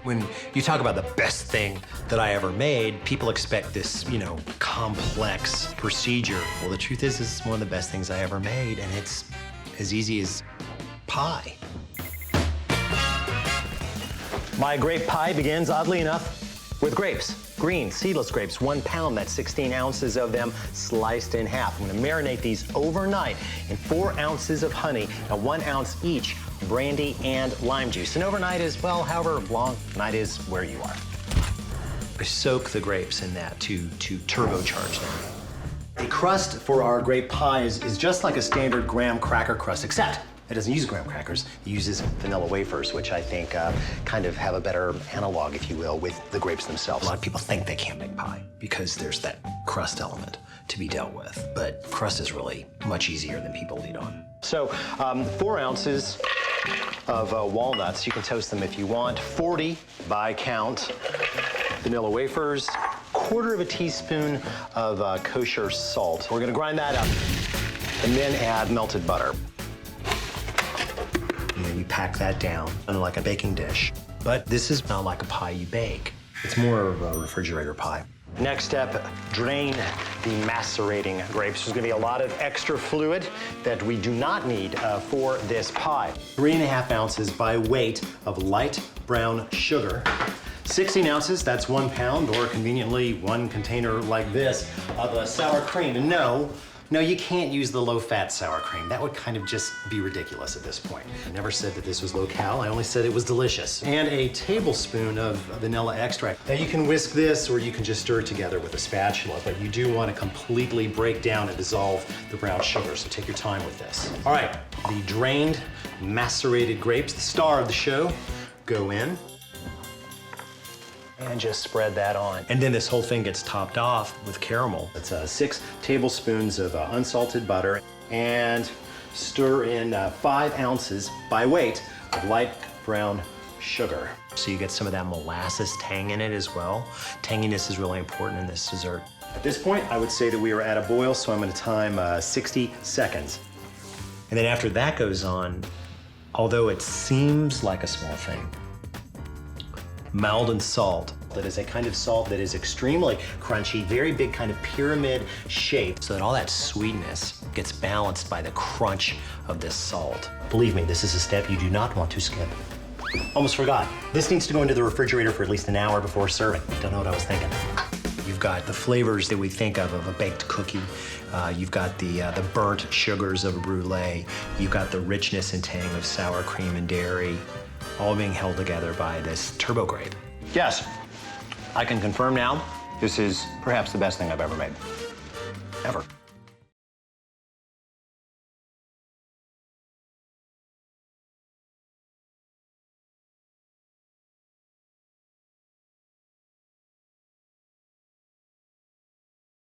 When you talk about the best thing that I ever made, people expect this, complex procedure. Well, the truth is, this is one of the best things I ever made, and it's as easy as pie. My grape pie begins, oddly enough, with grapes. Green, seedless grapes, 1 pound, that's 16 ounces of them sliced in half. I'm gonna marinate these overnight in 4 ounces of honey and 1 ounce each brandy and lime juice. And overnight is, well, however long night is where you are. I soak the grapes in that to turbocharge them. The crust for our grape pie is just like a standard graham cracker crust, except it doesn't use graham crackers. It uses vanilla wafers, which I think kind of have a better analog, if you will, with the grapes themselves. A lot of people think they can't make pie because there's that crust element to be dealt with. But crust is really much easier than people lead on. So 4 ounces of walnuts. You can toast them if you want. 40 by count vanilla wafers. 1/4 teaspoon of kosher salt. We're gonna grind that up and then add melted butter. And you pack that down in like a baking dish. But this is not like a pie you bake. It's more of a refrigerator pie. Next step, drain the macerating grapes. There's gonna be a lot of extra fluid that we do not need for this pie. 3½ ounces by weight of light brown sugar. 16 ounces, that's 1 pound, or conveniently 1 container like this of sour cream. And no, you can't use the low-fat sour cream. That would kind of just be ridiculous at this point. I never said that this was low-cal, I only said it was delicious. And a tablespoon of vanilla extract. Now you can whisk this or you can just stir it together with a spatula, but you do want to completely break down and dissolve the brown sugar, so take your time with this. All right, the drained, macerated grapes, the star of the show, go in. And just spread that on. And then this whole thing gets topped off with caramel. It's 6 tablespoons of unsalted butter, and stir in 5 ounces by weight of light brown sugar. So you get some of that molasses tang in it as well. Tanginess is really important in this dessert. At this point, I would say that we are at a boil, so I'm gonna time 60 seconds. And then after that goes on, although it seems like a small thing, Maldon salt. That is a kind of salt that is extremely crunchy, very big kind of pyramid shape, so that all that sweetness gets balanced by the crunch of this salt. Believe me, this is a step you do not want to skip. Almost forgot. This needs to go into the refrigerator for at least an hour before serving. Don't know what I was thinking. You've got the flavors that we think of a baked cookie. You've got the burnt sugars of a brulee. You've got the richness and tang of sour cream and dairy, all being held together by this turbo grape. Yes, I can confirm now, this is perhaps the best thing I've ever made. Ever.